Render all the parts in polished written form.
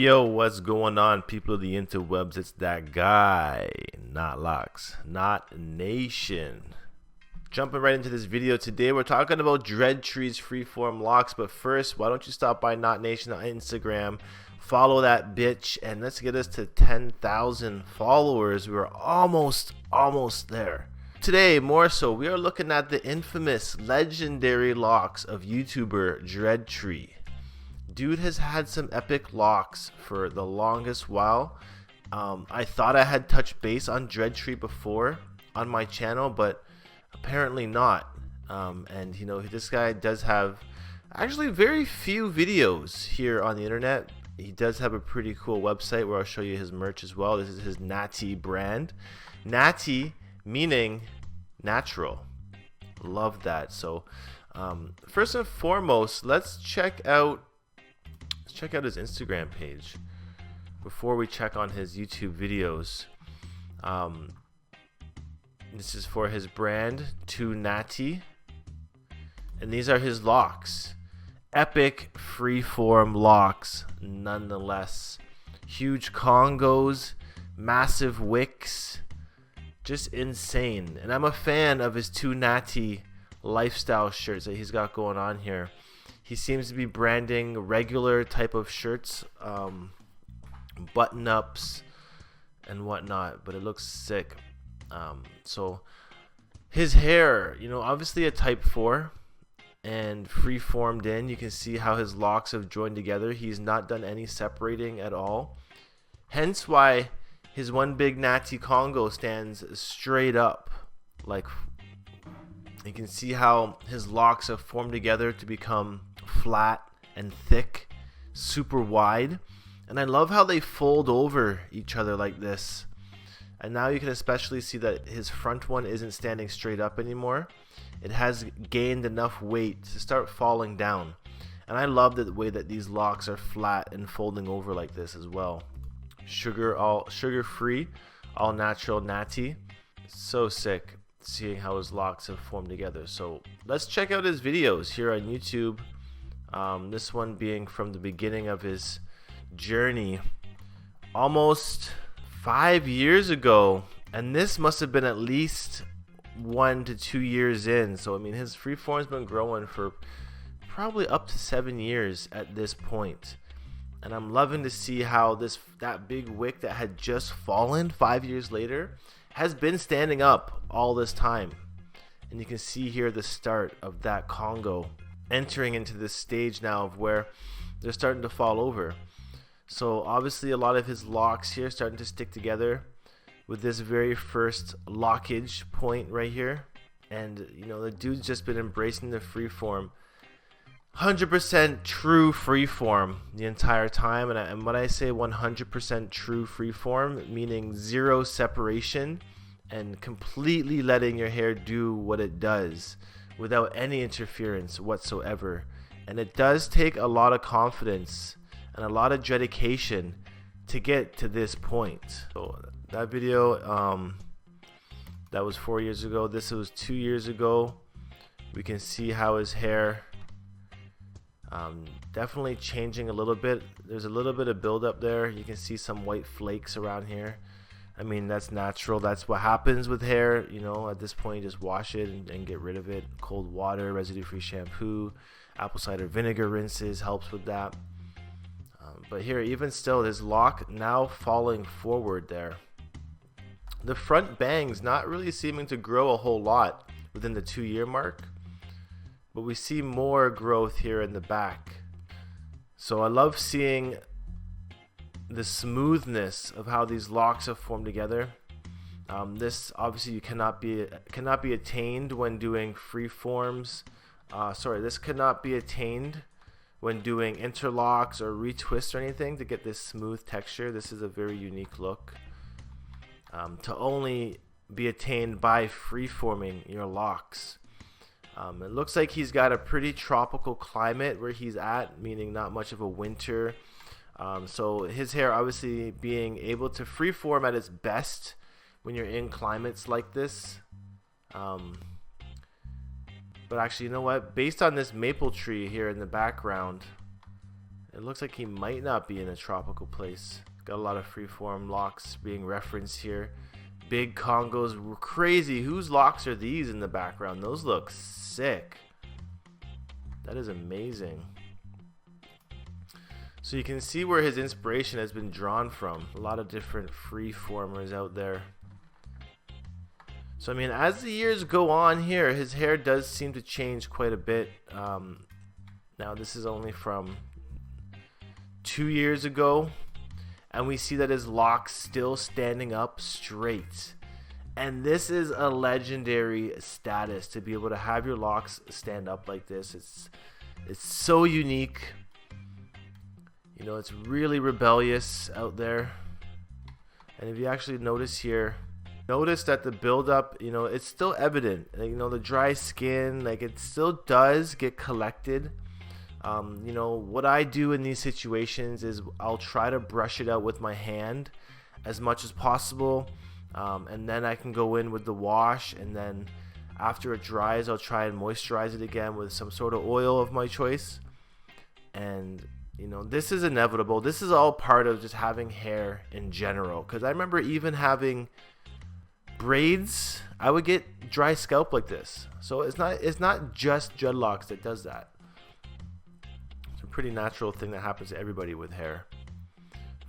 Yo, what's going on, people of the interwebs? It's that guy, not Locks, not Nation. Jumping right into this video today, we're talking about DreadTree's freeform locks. But first, why don't you stop by Not Nation on Instagram, follow that bitch, and let's get us to 10,000 followers. We're almost there. Today, more so, we are looking at the infamous, legendary locks of YouTuber DreadTree. Dude has had some epic locks for the longest while. I thought I had touched base on DreadTree before on my channel, but apparently not. And you know, this guy does have actually very few videos here on the internet. He does have a pretty cool website where I'll show you his merch as well. This is his Natty brand. Natty meaning natural. Love that. So first and foremost, let's check out his Instagram page before we check on his YouTube videos. This is for his brand, To Natty, and these are his locks. Epic freeform locks, nonetheless. Huge congos, massive wicks, just insane. And I'm a fan of his To Natty lifestyle shirts that he's got going on here. He seems to be branding regular type of shirts, button-ups and whatnot, but it looks sick. So his hair, you know, obviously a type 4 and free-formed in. You can see how his locks have joined together. He's not done any separating at all. Hence why his one big Natty Congo stands straight up. Like, you can see how his locks have formed together to become flat and thick, super wide. And I love how they fold over each other like this. And now you can especially see that his front one isn't standing straight up anymore. It has gained enough weight to start falling down. And I love the way that these locks are flat and folding over like this as well. Sugar free, all natural Natty. So sick seeing how his locks have formed together. So let's check out his videos here on YouTube. This one being from the beginning of his journey, almost 5 years ago, and this must have been at least 1 to 2 years in. So I mean, his freeform's been growing for probably up to 7 years at this point. And I'm loving to see how that big wick that had just fallen 5 years later has been standing up all this time. And you can see here the start of that Congo entering into this stage now of where they're starting to fall over. So obviously a lot of his locks here starting to stick together with this very first lockage point right here. And you know, the dude's just been embracing the freeform, 100% true freeform the entire time. And when I say 100% true freeform, meaning zero separation and completely letting your hair do what it does without any interference whatsoever. And it does take a lot of confidence and a lot of dedication to get to this point. So that video, that was 4 years ago. This was 2 years ago. We can see how his hair definitely changing a little bit. There's a little bit of buildup there. You can see some white flakes around here. I mean, that's natural. That's what happens with hair. You know, at this point, you just wash it and get rid of it. Cold water, residue-free shampoo, apple cider vinegar rinses helps with that. But here, even still, his lock now falling forward there. The front bangs not really seeming to grow a whole lot within the 2 year mark, but we see more growth here in the back. So I love seeing the smoothness of how these locks have formed together. This obviously you cannot be attained when doing freeforms. This cannot be attained when doing interlocks or retwists or anything to get this smooth texture. This is a very unique look to only be attained by freeforming your locks. It looks like he's got a pretty tropical climate where he's at, meaning not much of a winter. So his hair obviously being able to freeform at its best when you're in climates like this. But actually, you know what? Based on this maple tree here in the background, It looks like he might not be in a tropical place. Got a lot of freeform locks being referenced here. Big Congos, crazy. Whose locks are these in the background? Those look sick. That is amazing. So you can see where his inspiration has been drawn from. A lot of different freeformers out there. So I mean, as the years go on here, his hair does seem to change quite a bit. Now this is only from 2 years ago, and we see that his locks still standing up straight. And this is a legendary status, to be able to have your locks stand up like this. It's so unique. You know, it's really rebellious out there. And if you actually notice here, notice that the buildup, you know, it's still evident. Like, you know, the dry skin, like, it still does get collected. You know, what I do in these situations is I'll try to brush it out with my hand as much as possible, and then I can go in with the wash, and then after it dries I'll try and moisturize it again with some sort of oil of my choice. And you know, this is inevitable. This is all part of just having hair in general, because I remember even having braids, I would get dry scalp like this. So it's not just dreadlocks that does that. Pretty natural thing that happens to everybody with hair.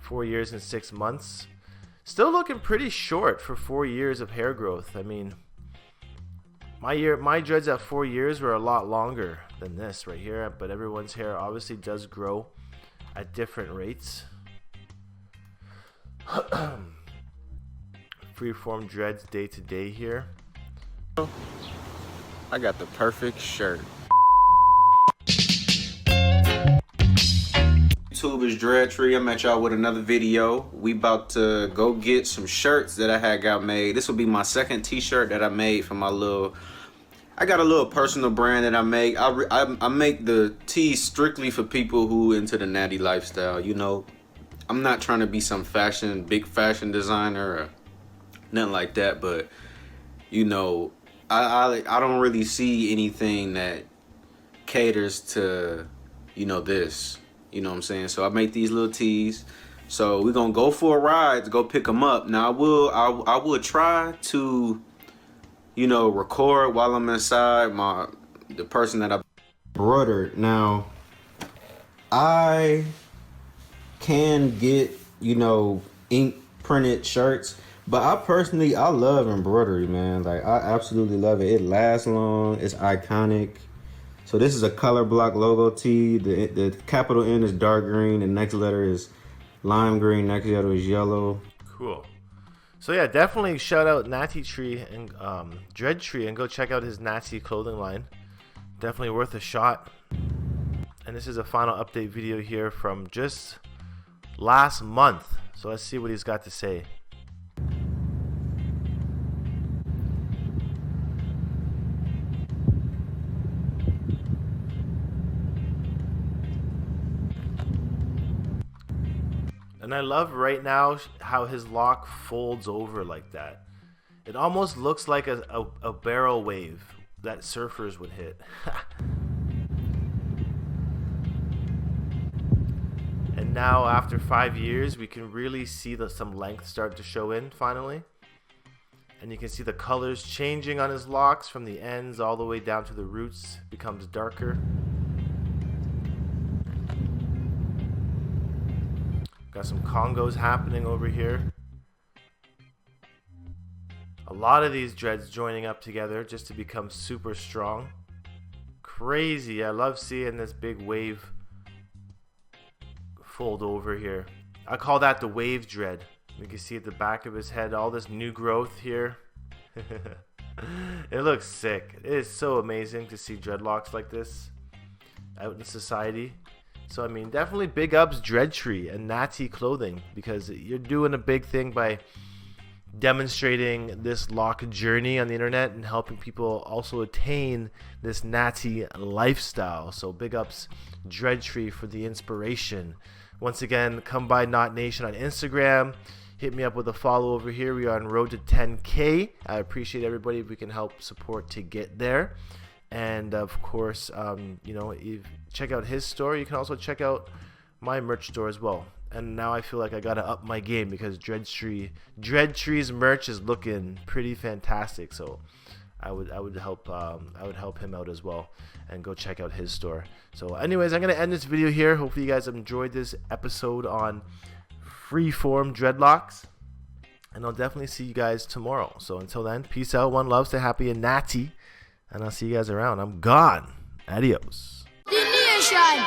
4 years and 6 months, still looking pretty short for 4 years of hair growth. I mean, my dreads at 4 years were a lot longer than this right here, but everyone's hair obviously does grow at different rates. Freeform dreads day to day here. I got the perfect shirt. YouTube is DreadTree. I'm at y'all with another video. We about to go get some shirts that I had got made. This will be my second t-shirt that I made for my little, I got a little personal brand that I make. I make the tees strictly for people who into the natty lifestyle. You know, I'm not trying to be some big fashion designer or nothing like that, but you know, I don't really see anything that caters to, you know, this. You know what I'm saying? So I make these little tees. So we're gonna go for a ride to go pick them up. Now I will try to, you know, record while I'm inside the person that I embroidered. Now I can get, you know, ink printed shirts, but I love embroidery, man. Like, I absolutely love it. It lasts long. It's iconic. So this is a color block logo tee. The capital N is dark green. The next letter is lime green. Next letter is yellow. Cool. So yeah, definitely shout out DreadTree and DreadTree, and go check out his Natty clothing line. Definitely worth a shot. And this is a final update video here from just last month. So let's see what he's got to say. And I love right now how his lock folds over like that. It almost looks like a barrel wave that surfers would hit. And now after 5 years, we can really see some length start to show in finally. And you can see the colors changing on his locks from the ends all the way down to the roots. Becomes darker. Got some Congos happening over here. A lot of these dreads joining up together just to become super strong. Crazy. I love seeing this big wave fold over here. I call that the wave dread. You can see at the back of his head all this new growth here. It looks sick. It is so amazing to see dreadlocks like this out in society. So I mean, definitely big ups DreadTree and Natty clothing, because you're doing a big thing by demonstrating this lock journey on the internet and helping people also attain this natty lifestyle. So big ups DreadTree for the inspiration. Once again, come by Knot Nation on Instagram. Hit me up with a follow over here. We are on road to 10K. I appreciate everybody if we can help support to get there. And of course, you know, check out his store. You can also check out my merch store as well. And now I feel like I gotta up my game because DreadTree's merch is looking pretty fantastic. So I would help him out as well, and go check out his store. So anyways, I'm gonna end this video here. Hopefully you guys enjoyed this episode on Freeform Dreadlocks, and I'll definitely see you guys tomorrow. So until then, peace out, one love, stay happy and natty, and I'll see you guys around. I'm gone. Adios. The nation.